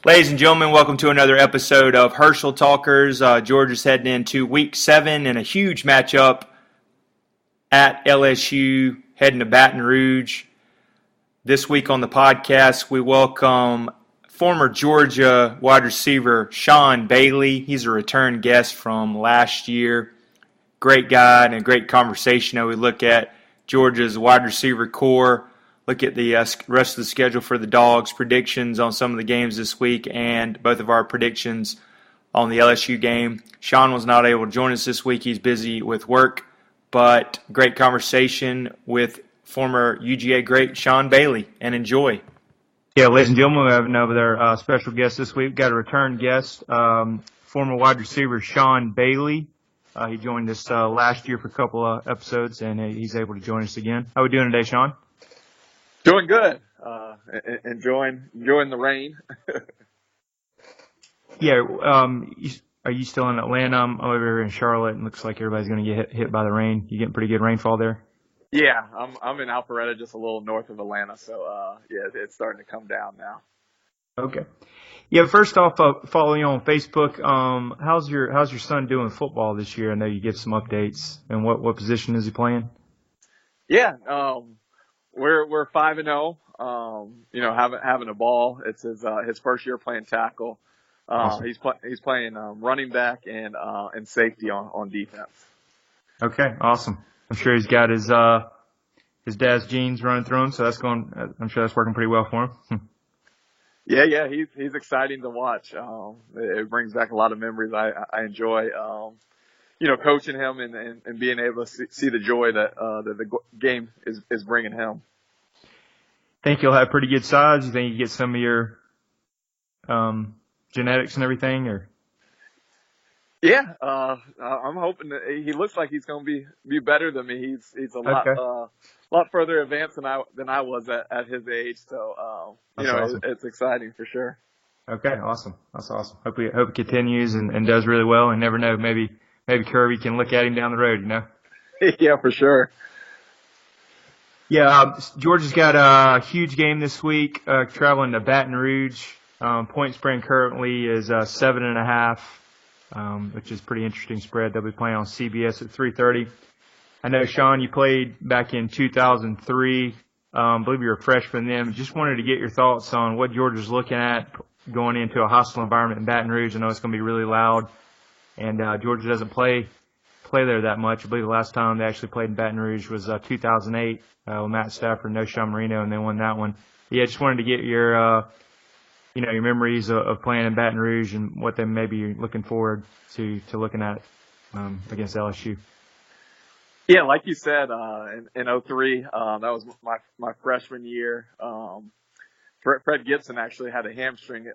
Ladies and gentlemen, welcome to another episode of Herschel Talkers. Georgia's heading into Week 7 and a huge matchup at LSU, heading to Baton Rouge. This week on the podcast, we welcome former Georgia wide receiver Sean Bailey. He's a return guest from last year. Great guy and a great conversation. We look at Georgia's wide receiver core, look at the rest of the schedule for the Dogs, predictions on some of the games this week, and both of our predictions on the LSU game. Sean was not able to join us this week. He's busy with work, but great conversation with former UGA great Sean Bailey, and enjoy. Yeah, ladies and gentlemen, we have another special guest this week. We've got a return guest, former wide receiver Sean Bailey. He joined us last year for a couple of episodes, and he's able to join us again. How are we doing today, Sean? Doing good. Enjoying the rain. Yeah. Are you still in Atlanta? I'm over here in Charlotte, and looks like everybody's going to get hit by the rain. You getting pretty good rainfall there? Yeah, I'm in Alpharetta, just a little north of Atlanta. So yeah, it's starting to come down now. Okay. Yeah. First off, follow you on Facebook. How's your son doing football this year? I know you give some updates. And what position is he playing? Yeah. We're 5-0. Having a ball. It's his first year playing tackle. Awesome. He's playing running back and safety on defense. Okay, awesome. I'm sure he's got his dad's genes running through him, so I'm sure that's working pretty well for him. Yeah, he's exciting to watch. It brings back a lot of memories. I enjoy coaching him and being able to see the joy that the game is bringing him. Think he'll have pretty good size? You think you get some of your genetics and everything, or? Yeah, I'm hoping that he looks like he's going to be better than me. He's a lot further advanced than I was at his age. So awesome. It's exciting for sure. Okay, awesome. That's awesome. Hope it continues and does really well. And never know, maybe Kirby can look at him down the road. Yeah, for sure. Yeah, Georgia's got a huge game this week. Traveling to Baton Rouge. Point spread currently is 7.5. Which is pretty interesting spread. They'll be playing on CBS at 3:30. I know, Sean, you played back in 2003. I believe you were a freshman then. Just wanted to get your thoughts on what Georgia's looking at going into a hostile environment in Baton Rouge. I know it's going to be really loud, and Georgia doesn't play there that much. I believe the last time they actually played in Baton Rouge was 2008 with Matt Stafford and Sean Marino, and they won that one. Yeah, just wanted to get your your memories of playing in Baton Rouge and what they may be looking forward to looking at against LSU. Yeah, like you said, in 2003, that was my freshman year. Fred Gibson actually had a hamstring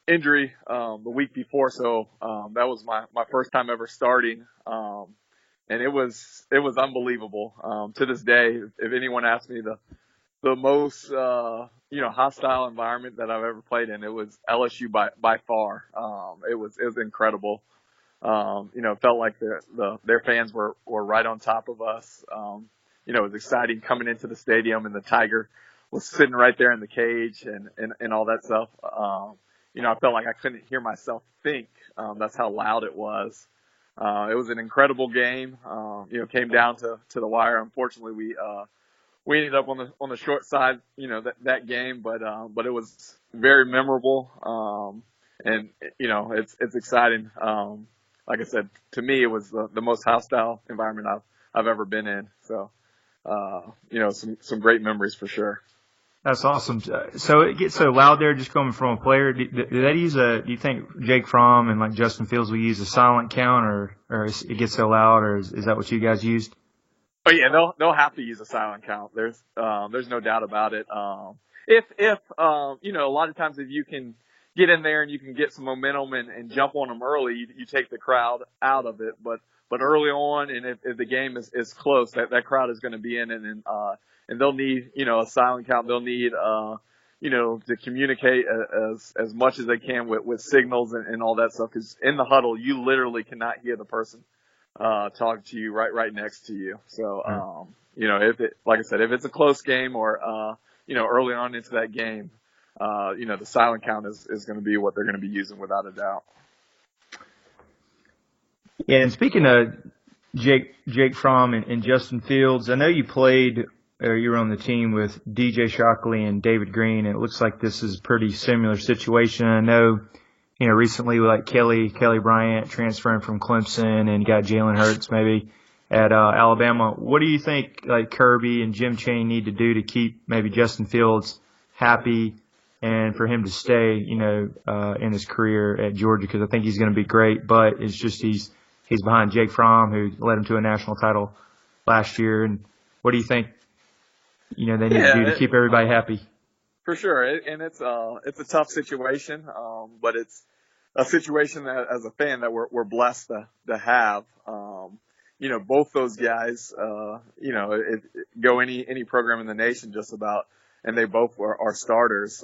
injury the week before, so that was my first time ever starting, and it was unbelievable. To this day, if anyone asks me the most hostile environment that I've ever played in, it was LSU by far. It was incredible. It felt like their fans were right on top of us. It was exciting coming into the stadium, and the Tiger was sitting right there in the cage and all that stuff. I felt like I couldn't hear myself think. That's how loud it was. It was an incredible game. Came down to the wire. Unfortunately, we ended up on the short side, that game, but it was very memorable. And it's exciting. Like I said, to me, it was the most hostile environment I've ever been in. So, some great memories for sure. That's awesome. So it gets so loud there just coming from a player. Do you think Jake Fromm and like Justin Fields will use a silent count or it gets so loud, or is that what you guys used? Oh yeah, they'll have to use a silent count. There's no doubt about it. If a lot of times if you can get in there and you can get some momentum and jump on them early, you take the crowd out of it. But early on, and if the game is close, that crowd is going to be in it, and they'll need a silent count. They'll need to communicate as much as they can with signals and all that stuff. Because in the huddle, you literally cannot hear the person talk to you right next to you. So, if it, like I said, if it's a close game or, early on into that game, the silent count is going to be what they're going to be using without a doubt. Yeah, and speaking of Jake Fromm and Justin Fields, I know you played or you were on the team with DJ Shockley and David Green, and it looks like this is a pretty similar situation. I know, recently like Kelly Bryant transferring from Clemson, and you got Jalen Hurts maybe at Alabama. What do you think like Kirby and Jim Chain need to do to keep maybe Justin Fields happy and for him to stay, in his career at Georgia? Because I think he's going to be great, but it's just he's behind Jake Fromm, who led him to a national title last year. And what do you think, they need to do to keep everybody happy? For sure. And it's a tough situation, but it's a situation that as a fan that we're blessed to have. Both those guys, go any program in the nation just about, and they both are starters.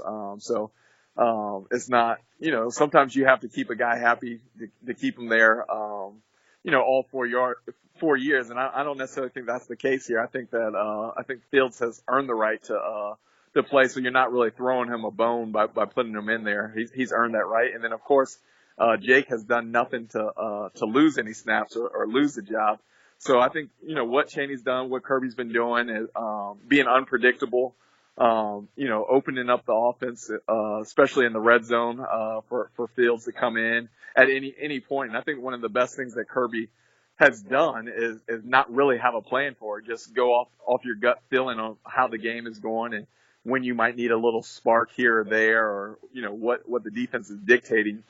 It's not, sometimes you have to keep a guy happy to keep him there, all 4 years. And I don't necessarily think that's the case here. I think Fields has earned the right to play. So you're not really throwing him a bone by putting him in there. He's earned that right. And then of course, Jake has done nothing to lose any snaps or lose the job. So I think, what Chaney's done, what Kirby's been doing is, being unpredictable, opening up the offense, especially in the red zone, for Fields to come in at any point. And I think one of the best things that Kirby has done is not really have a plan for it. Just go off your gut feeling on how the game is going and when you might need a little spark here or there, or, what the defense is dictating.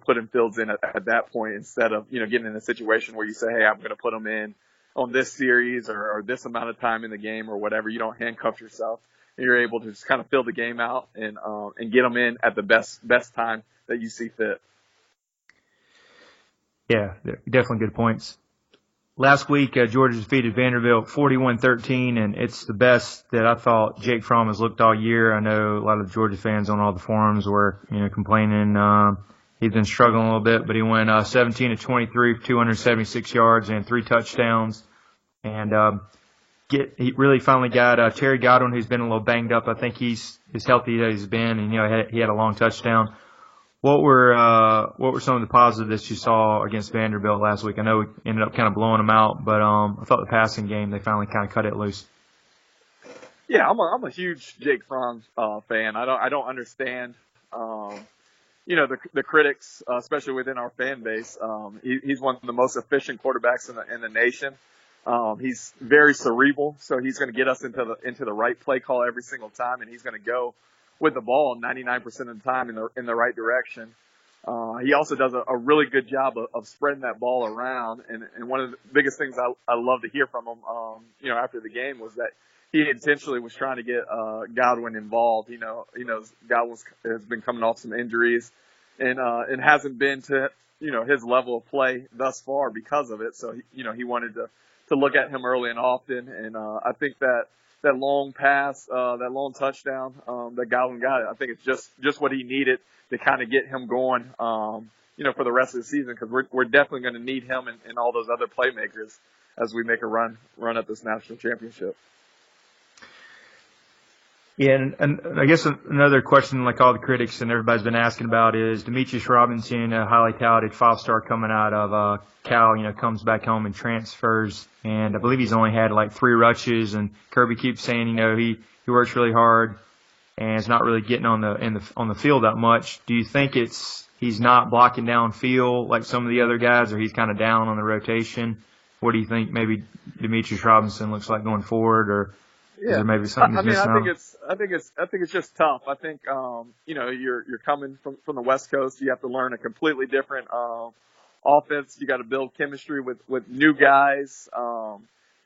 Putting Fields in at that point instead of, getting in a situation where you say, hey, I'm going to put him in on this series or this amount of time in the game or whatever. You don't handcuff yourself. And you're able to just kind of fill the game out and get them in at the best time that you see fit. Yeah, definitely good points. Last week, Georgia defeated Vanderbilt 41-13, and it's the best that I thought Jake Fromm has looked all year. I know a lot of the Georgia fans on all the forums were, complaining. He's been struggling a little bit, but he went 17 of 23 for 276 yards and 3 touchdowns. And he really finally got Terry Godwin, who's been a little banged up. I think he's as healthy as he's been, and he had a long touchdown. What were some of the positives that you saw against Vanderbilt last week? I know we ended up kind of blowing them out, but I thought the passing game, they finally kind of cut it loose. Yeah, I'm a huge Jake Fromm fan. I don't understand the critics, especially within our fan base. He's one of the most efficient quarterbacks in the nation. He's very cerebral, so he's going to get us into the right play call every single time, and he's going to go with the ball 99% of the time in the right direction. He also does a really good job of spreading that ball around. And one of the biggest things I love to hear from him, after the game was that he intentionally was trying to get Godwin involved. Godwin has been coming off some injuries and hasn't been to, his level of play thus far because of it. So, he wanted to look at him early and often. And I think that long pass, that long touchdown that Godwin got, I think it's just what he needed to kind of get him going, for the rest of the season, because we're definitely going to need him and all those other playmakers as we make a run at this national championship. Yeah, and I guess another question like all the critics and everybody's been asking about is Demetrius Robinson, a highly touted 5-star coming out of Cal, comes back home and transfers, and I believe he's only had like 3 rushes, and Kirby keeps saying, he works really hard and is not really getting on the field that much. Do you think he's not blocking downfield like some of the other guys, or he's kind of down on the rotation? What do you think maybe Demetrius Robinson looks like going forward, or is there maybe something he's missing out? I think it's just tough. I think you're coming from the West Coast. You have to learn a completely different offense. You got to build chemistry with new guys.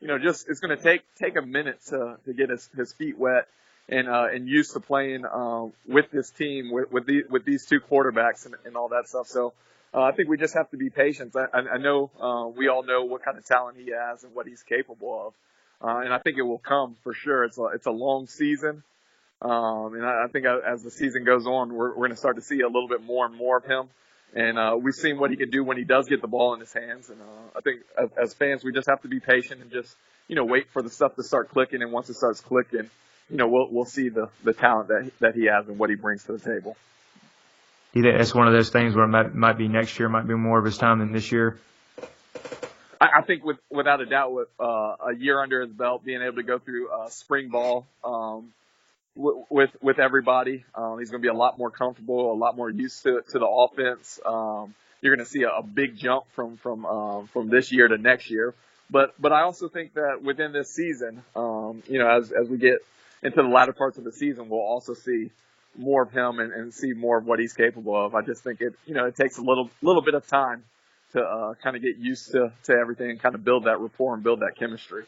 It's going to take a minute to get his feet wet and used to playing with this team with these 2 quarterbacks and all that stuff. So I think we just have to be patient. I know we all know what kind of talent he has and what he's capable of. And I think it will come for sure. It's a long season. And I think as the season goes on, we're going to start to see a little bit more and more of him. And we've seen what he can do when he does get the ball in his hands. And I think as fans, we just have to be patient and just, wait for the stuff to start clicking. And once it starts clicking, we'll see the talent that he has and what he brings to the table. Do you think that's one of those things where it might be next year, might be more of his time than this year? I think without a doubt, with a year under his belt, being able to go through spring ball with everybody, he's going to be a lot more comfortable, a lot more used to the offense. You're going to see a big jump from this year to next year. But I also think that within this season, as we get into the latter parts of the season, we'll also see more of him and see more of what he's capable of. I just think it takes a little bit of time to kind of get used to everything and kind of build that rapport and build that chemistry.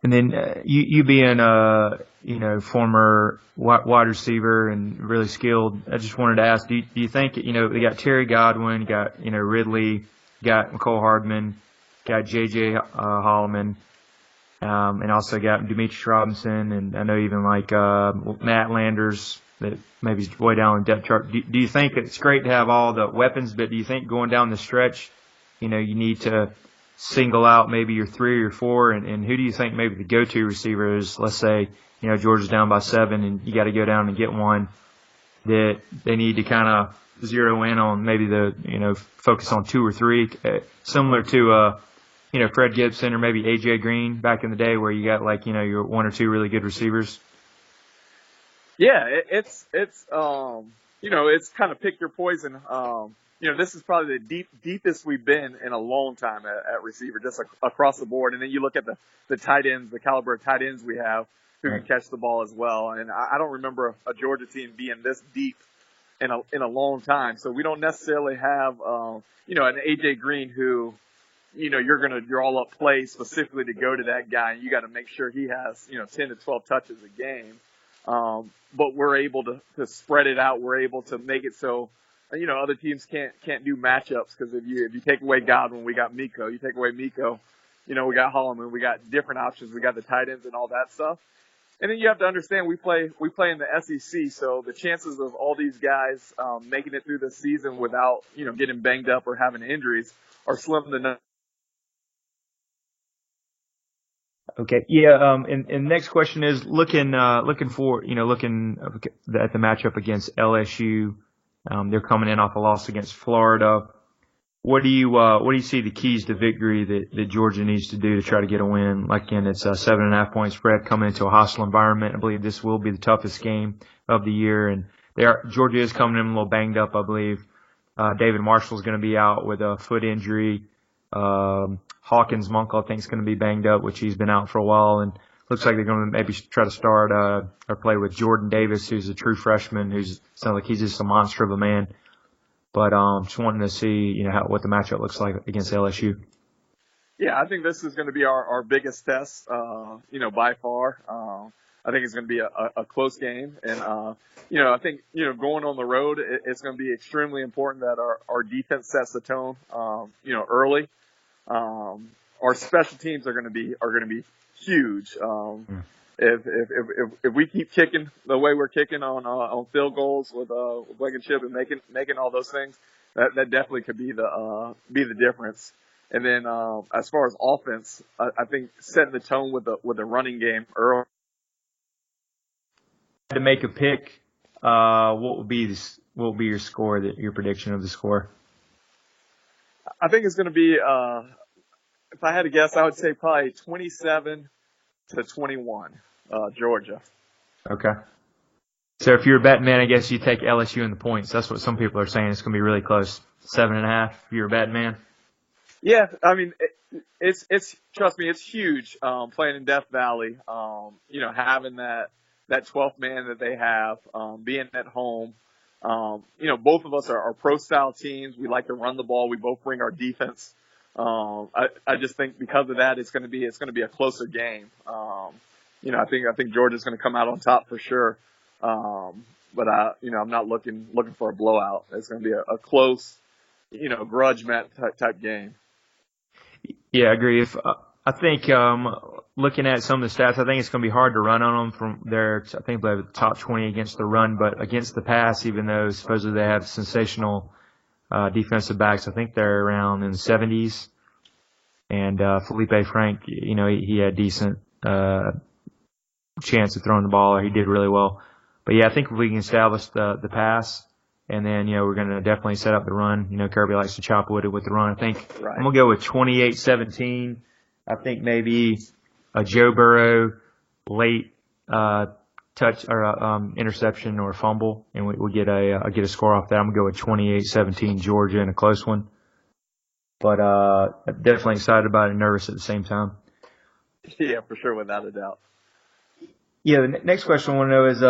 And then you being former wide receiver and really skilled, I just wanted to ask, do you think they got Terry Godwin, got Ridley, got McCole Hardman, got J.J. Holloman, and also got Demetrius Robinson, and I know even like Matt Landers that maybe is way down the depth chart. Do you think it's great to have all the weapons, but do you think going down the stretch, you need to single out maybe your 3 or your 4, and who do you think maybe the go-to receiver is? Let's say, Georgia's down by 7 and you got to go down and get one that they need to kind of zero in on, maybe focus on 2 or 3, similar to, Fred Gibson or maybe A.J. Green back in the day where you got your 1 or 2 really good receivers. Yeah, it's kind of pick your poison. This is probably the deepest we've been in a long time at receiver, just across the board. And then you look at the tight ends, the caliber of tight ends we have who can catch the ball as well. And I don't remember a Georgia team being this deep in a long time. So we don't necessarily have, an A.J. Green who, you're all up play specifically to go to that guy. And you got to make sure he has, 10 to 12 touches a game. But we're able to spread it out. We're able to make it so, other teams can't do matchups, because if you take away Godwin, we got Miko. You take away Miko, we got Holloman. We got different options. We got the tight ends and all that stuff. And then you have to understand we play in the SEC, so the chances of all these guys making it through the season without getting banged up or having injuries are slim to none. Okay. Yeah. And the next question is looking at the matchup against LSU. They're coming in off a loss against Florida. What do you see the keys to victory that Georgia needs to do to try to get a win? Again, it's a 7.5 point spread coming into a hostile environment. I believe this will be the toughest game of the year, and Georgia is coming in a little banged up. I believe David Marshall's going to be out with a foot injury. Hawkins Monk, I think, is going to be banged up, which he's been out for a while, and looks like they're going to maybe try to start or play with Jordan Davis, who's a true freshman, sounds like he's just a monster of a man. But just wanting to see what the matchup looks like against LSU. Yeah, I think this is going to be our biggest test, by far. I think it's going to be a close game, and I think going on the road, it's going to be extremely important that our defense sets the tone, early. Our special teams are going to be huge. If we keep kicking the way we're kicking on field goals with Blankenship and making all those things, that definitely could be the difference. And then as far as offense, I think setting the tone with the running game early. To make a pick, what will be your score? Your prediction of the score? I think it's going to be. If I had to guess, I would say probably 27-21, Georgia. Okay. So if you're a betting man, I guess you take LSU in the points. That's what some people are saying. It's going to be really close. 7.5. If you're a betting man. Yeah, I mean, it's trust me, it's huge. Playing in Death Valley, having that 12th man that they have, being at home. Both of us are pro style teams. We like to run the ball. We both bring our defense. I just think because of that, it's going to be a closer game. I think Georgia's going to come out on top for sure. But I'm not looking for a blowout. It's going to be a close, grudge match type game. Yeah, I agree. I think looking at some of the stats, I think it's going to be hard to run on them from there. I think they have the top 20 against the run, but against the pass, even though supposedly they have sensational defensive backs, I think they're around in the 70s. And Felipe Frank, he had decent chance of throwing the ball. He did really well. But yeah, I think if we can establish the pass, and then, we're going to definitely set up the run. Kirby likes to chop with the run. I think Right. I'm going to go with 28-17. I think maybe a Joe Burrow late touch or interception or fumble, and we get a score off that. I'm going to go with 28-17 Georgia in a close one. But definitely excited about it and nervous at the same time. Yeah, for sure, without a doubt. Yeah, the next question I want to know is,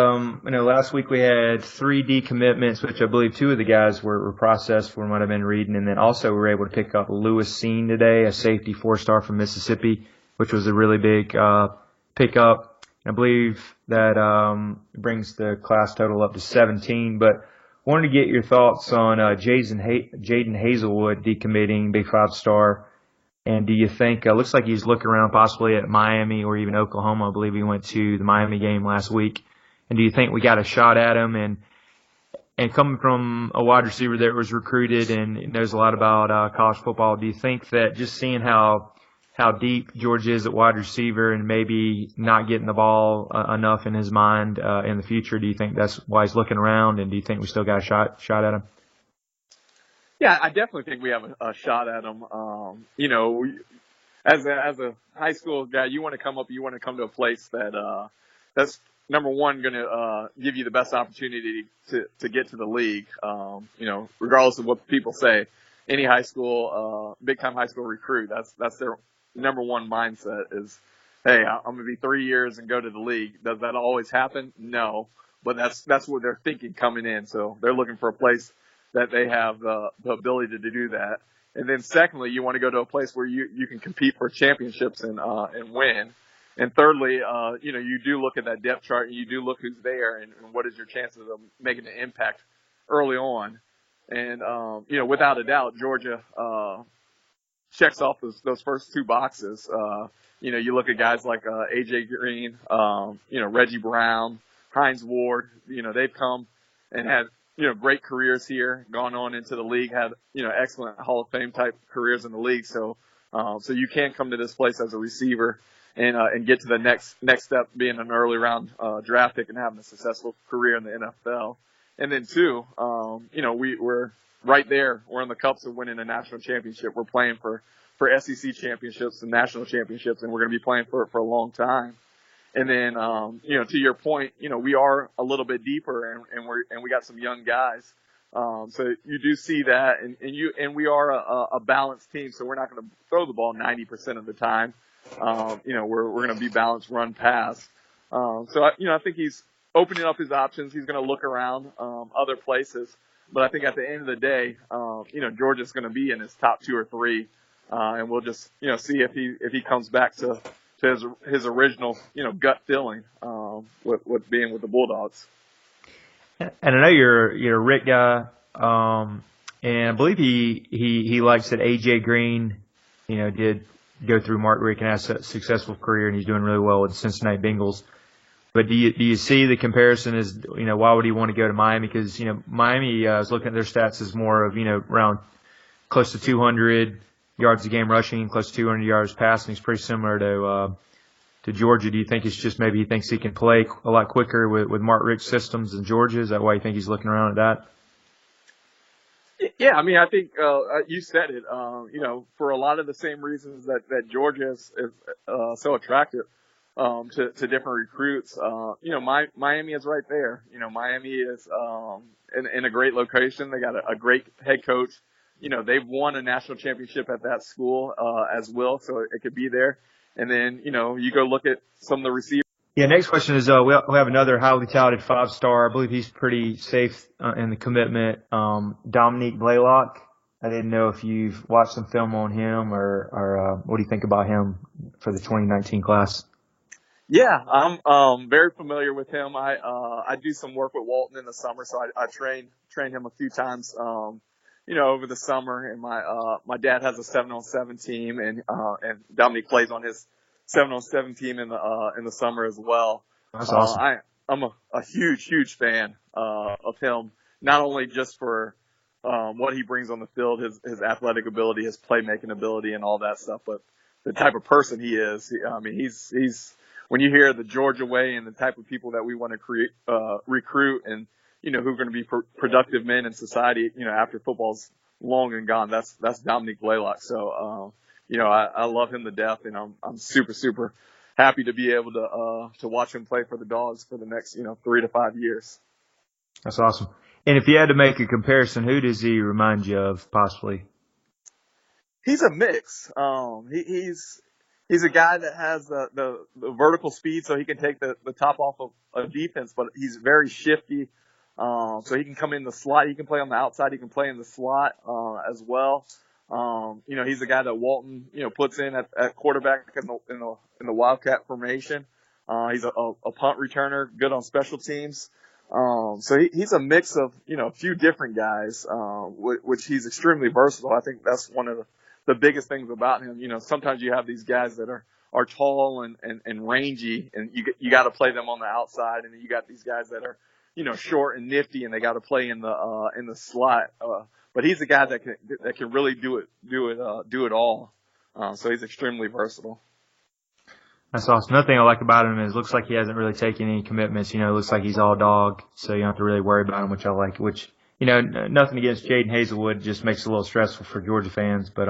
last week we had 3 decommitments, which I believe 2 of the guys were processed from what I've been reading, and then also we were able to pick up Lewis Seen today, a safety 4-star from Mississippi, which was a really big pickup. I believe that brings the class total up to 17, but wanted to get your thoughts on Jaden Hazelwood decommitting, big 5-star. And do you think, looks like he's looking around possibly at Miami or even Oklahoma. I believe he went to the Miami game last week. And do you think we got a shot at him? And coming from a wide receiver that was recruited and knows a lot about college football, do you think that just seeing how deep George is at wide receiver and maybe not getting the ball enough in his mind in the future, do you think that's why he's looking around? And do you think we still got a shot at him? Yeah, I definitely think we have a shot at him. As a high school guy, you want to come to a place that's number one going to give you the best opportunity to get to the league. Regardless of what people say, any high school, big time high school recruit, that's their number one mindset is, hey, I'm going to be 3 years and go to the league. Does that always happen? No, but that's what they're thinking coming in. So they're looking for a place that they have the ability to do that. And then secondly, you want to go to a place where you can compete for championships and win. And thirdly, you do look at that depth chart and you do look who's there and what is your chances of making an impact early on. And, without a doubt, Georgia checks off those first 2 boxes. You look at guys like A.J. Green, Reggie Brown, Hines Ward, they've come and had great careers here, gone on into the league, had, excellent Hall of Fame type careers in the league. So you can come to this place as a receiver and get to the next step, being an early round draft pick and having a successful career in the NFL. And then 2, we're right there. We're in the cups of winning a national championship. We're playing for SEC championships and national championships, and we're going to be playing for a long time. And then, to your point, we are a little bit deeper and we got some young guys. So you do see that and we are a balanced team. So we're not going to throw the ball 90% of the time. We're going to be balanced run pass. I think he's opening up his options. He's going to look around, other places, but I think at the end of the day, Georgia's going to be in his top 2 or 3. And we'll just, see if he comes back to his original, gut feeling, with being with the Bulldogs. And I know you're a Rick guy, and I believe he likes that A.J. Green, did go through Mark Rick and has a successful career, and he's doing really well with the Cincinnati Bengals. But do you see the comparison as, why would he want to go to Miami? Because, Miami is looking at their stats as more of, around close to 200 yards a game rushing, close to 200 yards passing. He's pretty similar to Georgia. Do you think it's just maybe he thinks he can play a lot quicker with Mark Rick's systems than Georgia? Is that why you think he's looking around at that? Yeah, I mean, I think you said it. For a lot of the same reasons that Georgia is so attractive to different recruits. Miami is right there. Miami is in a great location. They got a great head coach. They've won a national championship at that school as well, so it could be there. And then, you go look at some of the receivers. Yeah, next question is we have another highly touted 5-star. I believe he's pretty safe in the commitment. Dominique Blaylock. I didn't know if you've watched some film on him or what do you think about him for the 2019 class? Yeah, I'm very familiar with him. I do some work with Walton in the summer, so I train him a few times. Over the summer, and my dad has a 7-on-7 team, and Dominique plays on his 7-on-7 team in the summer as well. That's awesome. I'm a huge fan of him, not only just for what he brings on the field, his athletic ability, his playmaking ability, and all that stuff, but the type of person he is. He's when you hear the Georgia way and the type of people that we want to recruit and, who are going to be productive men in society, after football's long and gone, that's Dominique Blaylock. So, I love him to death, and I'm super, super happy to be able to watch him play for the Dogs for the next, 3 to 5 years. That's awesome. And if you had to make a comparison, who does he remind you of, possibly? He's a mix. He's a guy that has the vertical speed, so he can take the top off of a defense, but he's very shifty. So he can come in the slot. He can play on the outside. He can play in the slot as well. He's the guy that Walton, puts in at quarterback in the Wildcat formation. He's a punt returner, good on special teams. So he's a mix of, a few different guys, which he's extremely versatile. I think that's one of the biggest things about him. Sometimes you have these guys that are tall and rangy, and you got to play them on the outside, and then you got these guys that are, short and nifty, and they got to play in the slot. But he's a guy that can really do it all. So he's extremely versatile. That's awesome. Another thing I like about him is it looks like he hasn't really taken any commitments. It looks like he's all dog, so you don't have to really worry about him, which I like. Which, nothing against Jaden Hazelwood, just makes it a little stressful for Georgia fans. But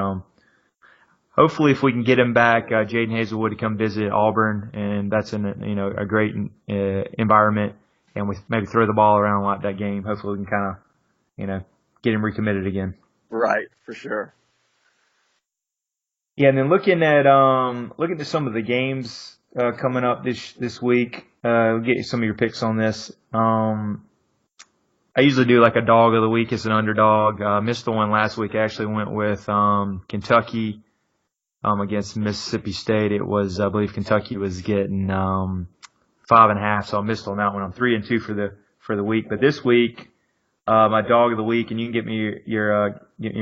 hopefully, if we can get him back, Jaden Hazelwood to come visit Auburn, and that's in a great environment, and we maybe throw the ball around a lot that game. Hopefully, we can kind of get him recommitted again. Right, for sure. Yeah, and then looking at some of the games coming up this week, we'll get you some of your picks on this. I usually do like a dog of the week as an underdog. Missed the one last week. I actually went with Kentucky against Mississippi State. It was, I believe, Kentucky was getting 5.5, so I missed on that one. I'm 3-2 for the week. But this week, my dog of the week, and you can get me your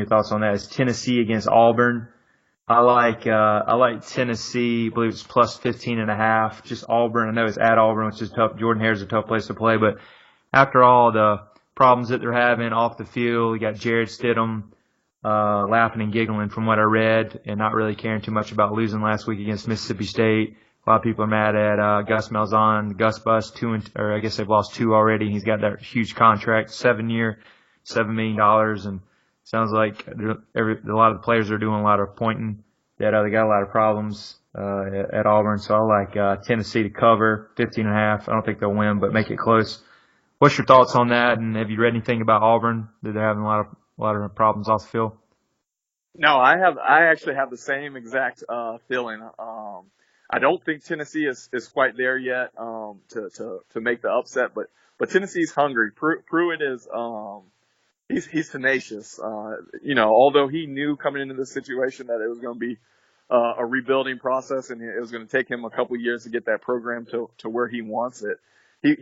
thoughts on that, is Tennessee against Auburn. I like Tennessee. I believe it's plus 15.5. Just Auburn. I know it's at Auburn, which is tough. Jordan-Hare's a tough place to play, but after all the problems that they're having off the field, you got Jared Stidham laughing and giggling from what I read, and not really caring too much about losing last week against Mississippi State. A lot of people are mad at Gus Malzahn, Gus Bus, or I guess they've lost 2 already. He's got that huge contract, 7-year, $7 million, and sounds like a lot of the players are doing a lot of pointing that they got a lot of problems at Auburn. So I like Tennessee to cover 15.5. I don't think they'll win, but make it close. What's your thoughts on that? And have you read anything about Auburn? That they're having a lot of problems off the field? No, I actually have the same exact feeling. I don't think Tennessee is quite there yet to make the upset, but Tennessee's hungry. Pruitt is he's tenacious. Although he knew coming into this situation that it was going to be a rebuilding process and it was going to take him a couple of years to get that program to where he wants it.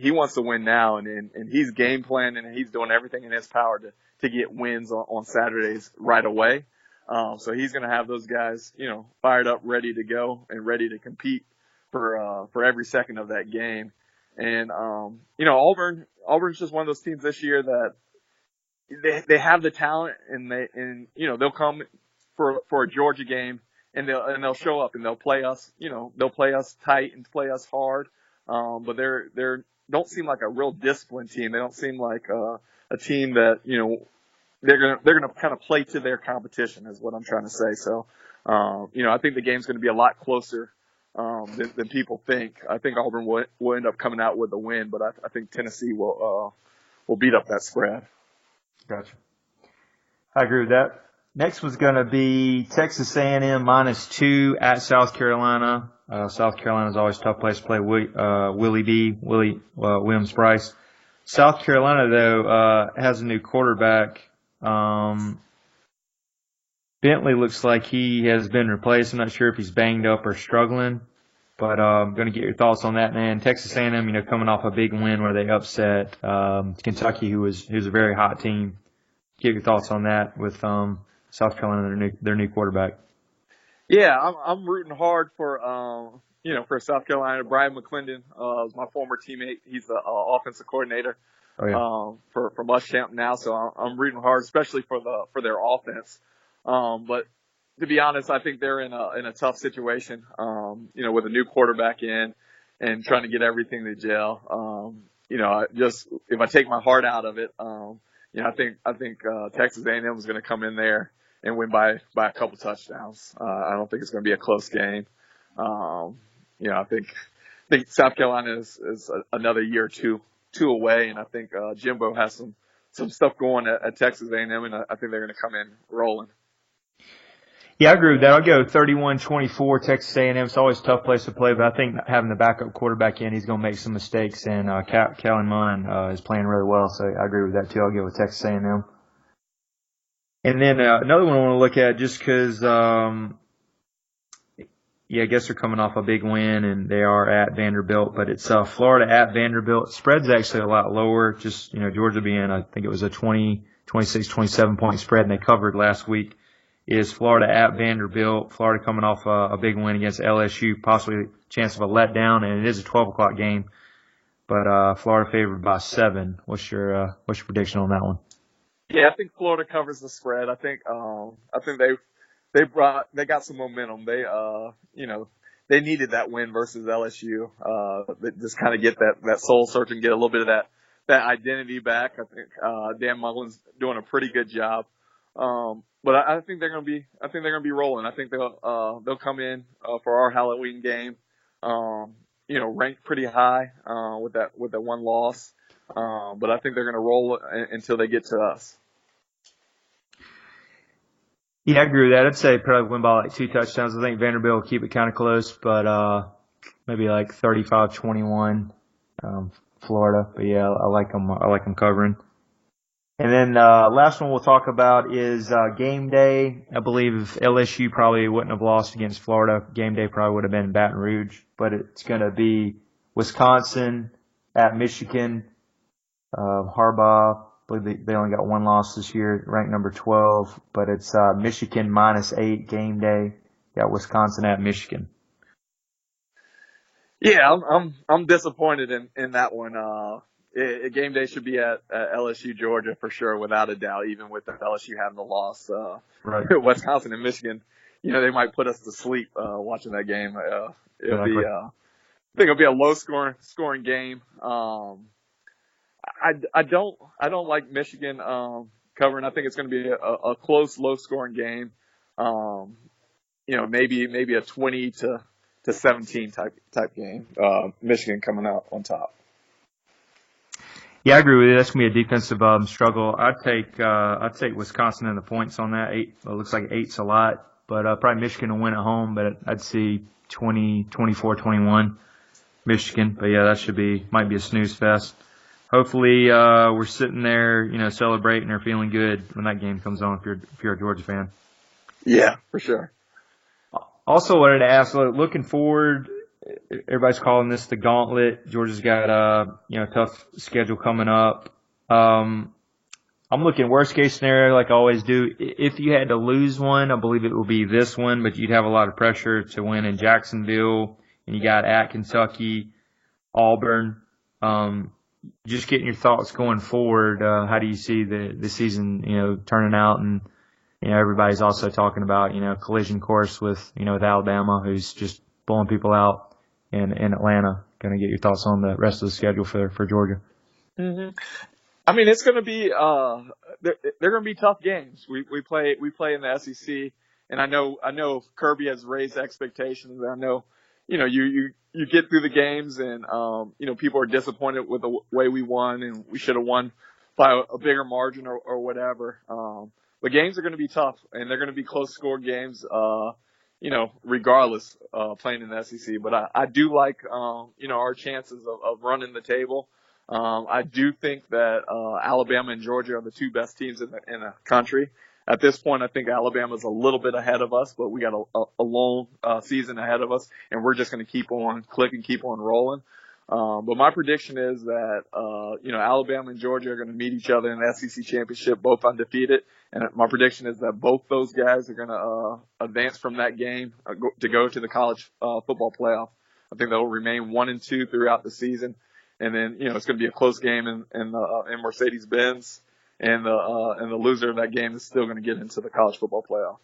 He wants to win now, and he's game planning and he's doing everything in his power to get wins on Saturdays right away. So he's going to have those guys, fired up, ready to go and ready to compete for every second of that game. And Auburn's just one of those teams this year that they have the talent, and they'll come for a Georgia game and they'll show up and they'll play us tight and play us hard. But they're don't seem like a real disciplined team. They don't seem like a team that they're gonna kind of play to their competition, is what I'm trying to say. So I think the game's going to be a lot closer than people think. I think Auburn will end up coming out with a win, but I think Tennessee will beat up that spread. Gotcha. I agree with that. Next was going to be Texas A&M -2 at South Carolina. South Carolina's always a tough place to play. Willie Williams-Brice. South Carolina, though, has a new quarterback. Bentley looks like he has been replaced. I'm not sure if he's banged up or struggling, but I'm going to get your thoughts on that, man. Texas A&M, coming off a big win where they upset Kentucky, who's a very hot team. Get your thoughts on that with South Carolina, their new quarterback. Yeah, I'm rooting hard for South Carolina. Brian McClendon is my former teammate. He's the offensive coordinator for Muschamp now, so I'm rooting hard, especially for their offense. But to be honest, I think they're in a tough situation. With a new quarterback in, and trying to get everything to gel. If I take my heart out of it, I think Texas A&M is going to come in there and win by a couple touchdowns. I don't think it's going to be a close game. I think South Carolina is another year or two away, and I think Jimbo has some stuff going at Texas A&M, and I think they're going to come in rolling. Yeah, I agree with that. I'll go 31-24 Texas A&M. It's always a tough place to play, but I think having the backup quarterback in, he's going to make some mistakes, and Kellen Mond is playing really well, so I agree with that too. I'll go with Texas A&M. And then another one I want to look at just because, I guess they're coming off a big win, and they are at Vanderbilt, but it's Florida at Vanderbilt. Spread's actually a lot lower, just, Georgia being, I think it was a 26, 27-point spread, and they covered last week. Is Florida at Vanderbilt. Florida coming off a big win against LSU, possibly a chance of a letdown, and it is a 12 o'clock game. But Florida favored by 7. What's your prediction on that one? Yeah, I think Florida covers the spread. I think they got some momentum. They needed that win versus LSU. They just kind of get that soul search and get a little bit of that identity back. I think Dan Mullen's doing a pretty good job. But I think they're going to be rolling. I think they'll come in for our Halloween game, ranked pretty high with that one loss. But I think they're going to roll until they get to us. Yeah, I agree with that. I'd say probably win by like 2 touchdowns. I think Vanderbilt will keep it kind of close, but maybe like 35-21 Florida. But yeah, I like them covering. And then last one we'll talk about is game day. I believe if LSU probably wouldn't have lost against Florida, game day probably would have been in Baton Rouge. But it's going to be Wisconsin at Michigan. Harbaugh, I believe they only got 1 loss this year, ranked number 12. But it's Michigan -8 game day. Got Wisconsin at Michigan. Yeah, I'm disappointed in that one. Game day should be at LSU, Georgia for sure, without a doubt, even with the LSU having the loss. Right. Wisconsin and Michigan, they might put us to sleep watching that game. I think it'll be a low scoring game. I don't like Michigan covering. I think it's going to be a close, low scoring game. Maybe a 20-17 type game. Michigan coming out on top. Yeah, I agree with you. That's gonna be a defensive struggle. I'd take Wisconsin in the points on that. 8. It looks like 8's a lot, but probably Michigan will win at home. But I'd see 24-21 Michigan. But yeah, that might be a snooze fest. Hopefully, we're sitting there, celebrating or feeling good when that game comes on. If you're a Georgia fan. Yeah, for sure. Also, wanted to ask, looking forward. Everybody's calling this the gauntlet. Georgia's got a tough schedule coming up. I'm looking worst case scenario like I always do. If you had to lose one, I believe it would be this one, but you'd have a lot of pressure to win in Jacksonville, and you got at Kentucky, Auburn. Just getting your thoughts going forward. How do you see the season turning out? And everybody's also talking about collision course with with Alabama, who's just blowing people out. In Atlanta. Going to get your thoughts on the rest of the schedule for Georgia. Mm-hmm. I mean, it's going to be they're going to be tough games. We play in the SEC, and I know Kirby has raised expectations. I know you get through the games, and people are disappointed with the way we won, and we should have won by a bigger margin or whatever. But games are going to be tough, and they're going to be close score games. Regardless, playing in the SEC. But I do like, our chances of running the table. I do think that Alabama and Georgia are the 2 best teams in the country. At this point, I think Alabama's a little bit ahead of us, but we got a long season ahead of us, and we're just going to keep on clicking, keep on rolling. But my prediction is that, Alabama and Georgia are going to meet each other in the SEC championship, both undefeated. And my prediction is that both those guys are going to advance from that game to go to the college football playoff. I think they'll remain 1-2 throughout the season. And then, it's going to be a close game in Mercedes-Benz. And the loser of that game is still going to get into the college football playoff.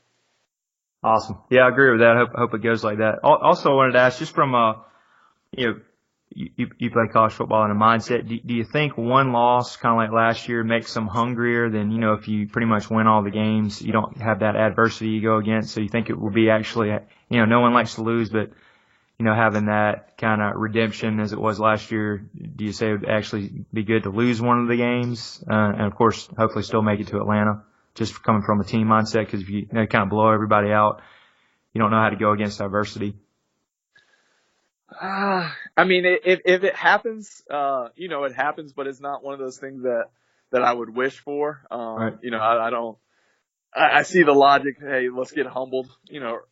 Awesome. Yeah, I agree with that. I hope it goes like that. Also, I wanted to ask, just from you play college football in a mindset. Do you think one loss, kind of like last year, makes them hungrier than, if you pretty much win all the games, you don't have that adversity you go against? So you think it will be actually, no one likes to lose, but, having that kind of redemption as it was last year, do you say it would actually be good to lose one of the games? And of course, hopefully still make it to Atlanta, just coming from a team mindset, because if you kind of blow everybody out, you don't know how to go against adversity. I mean, if it happens, it happens, but it's not one of those things that I would wish for. Right. I see the logic. Hey, let's get humbled,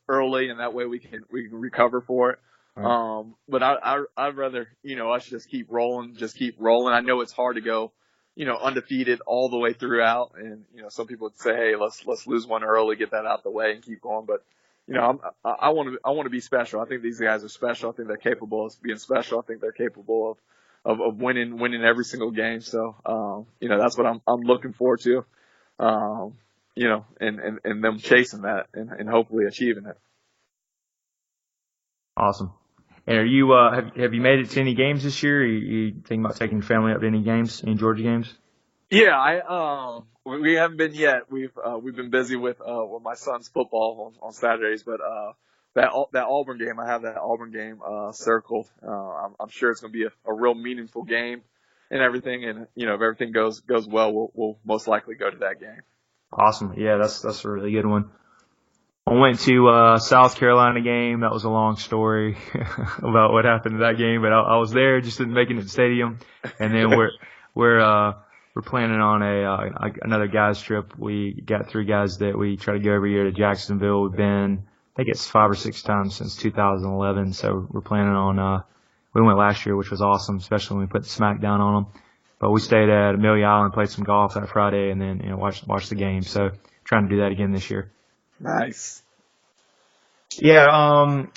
early, and that way we can recover for it. Right. But I'd rather, us just keep rolling. I know it's hard to go, undefeated all the way throughout. And, some people would say, hey, let's lose one early, get that out the way and keep going. But, I want to be special. I think these guys are special. I think they're capable of being special. I think they're capable of winning every single game. So, that's what I'm looking forward to, and them chasing that and hopefully achieving it. Awesome. And are you, have you made it to any games this year? Are you thinking about taking your family up to any games, any Georgia games? Yeah, we haven't been yet. We've been busy with my son's football on Saturdays, but that Auburn game, I have that Auburn game circled. I'm sure it's going to be a real meaningful game and everything. And if everything goes well, we'll most likely go to that game. Awesome. Yeah, that's a really good one. I went to South Carolina game. That was a long story about what happened to that game, but I was there, just didn't make it to the stadium. And then we're planning on another guys trip. We got 3 guys that we try to go every year to Jacksonville. We've been, I think it's 5 or 6 times since 2011. So we're planning on, we went last year, which was awesome, especially when we put the smack down on them. But we stayed at Amelia Island, played some golf that Friday, and then, watched the game. So trying to do that again this year. Nice. Yeah.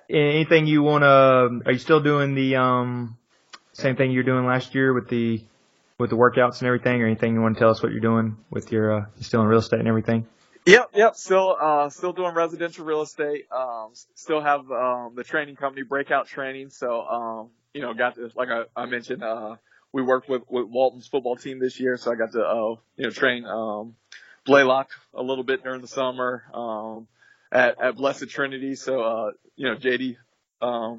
Anything you want to, are you still doing the, same thing you were doing last year with the workouts and everything, or anything you want to tell us what you're doing with your, still in real estate and everything? Yep. Still doing residential real estate. Still have, the training company, Breakout Training. So, got to, like I mentioned, we worked with Walton's football team this year. So I got to, train, Blaylock a little bit during the summer, at Blessed Trinity. So, JD,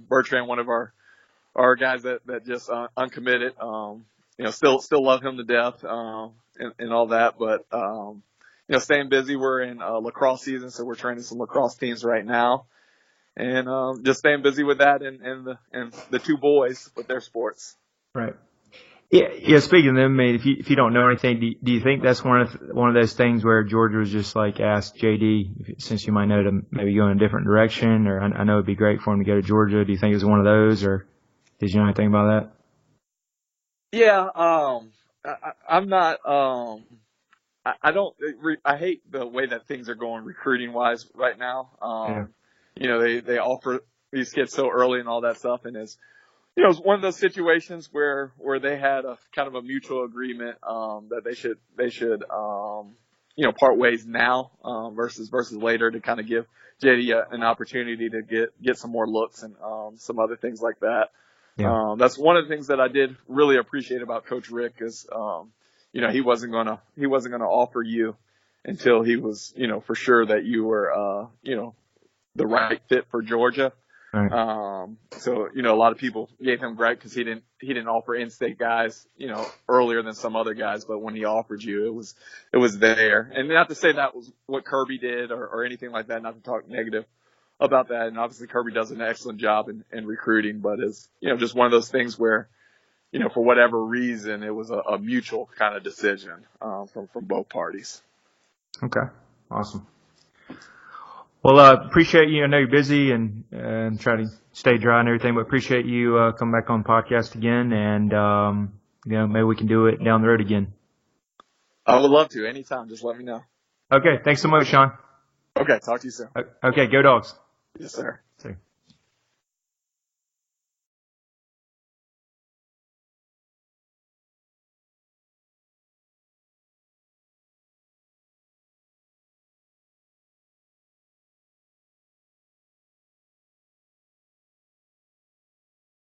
Bertrand, one of our guys that just, uncommitted, still love him to death, and all that, but, staying busy. We're in lacrosse season, so we're training some lacrosse teams right now, and just staying busy with that and the 2 boys with their sports. Right. Yeah. Speaking of them, I mean, if you don't know anything, do you think that's one of those things where Georgia was just like asked JD, since you might know, to maybe go in a different direction, or I know it'd be great for him to go to Georgia. Do you think it was one of those, or did you know anything about that? Yeah. I'm not. I hate the way that things are going recruiting wise right now. They offer these kids so early and all that stuff, and it's one of those situations where they had a kind of a mutual agreement that they should part ways now versus later, to kind of give JD an opportunity to get some more looks and some other things like that. Yeah. That's one of the things that I did really appreciate about Coach Rick is he wasn't gonna offer you until he was for sure that you were the right fit for Georgia. Right. So a lot of people gave him gripe because he didn't offer in-state guys earlier than some other guys, but when he offered you, it was there. And not to say that was what Kirby did or anything like that, not to talk negative about that. And obviously Kirby does an excellent job in recruiting, but it's just one of those things where for whatever reason it was a mutual kind of decision from both parties. Okay, awesome. Well, appreciate you. I know you're busy and try to stay dry and everything, but appreciate you coming back on the podcast again, and maybe we can do it down the road again. I would love to. Anytime, just let me know. Okay, thanks so much, Sean. Okay, talk to you soon. Okay, go Dogs. Yes, sir.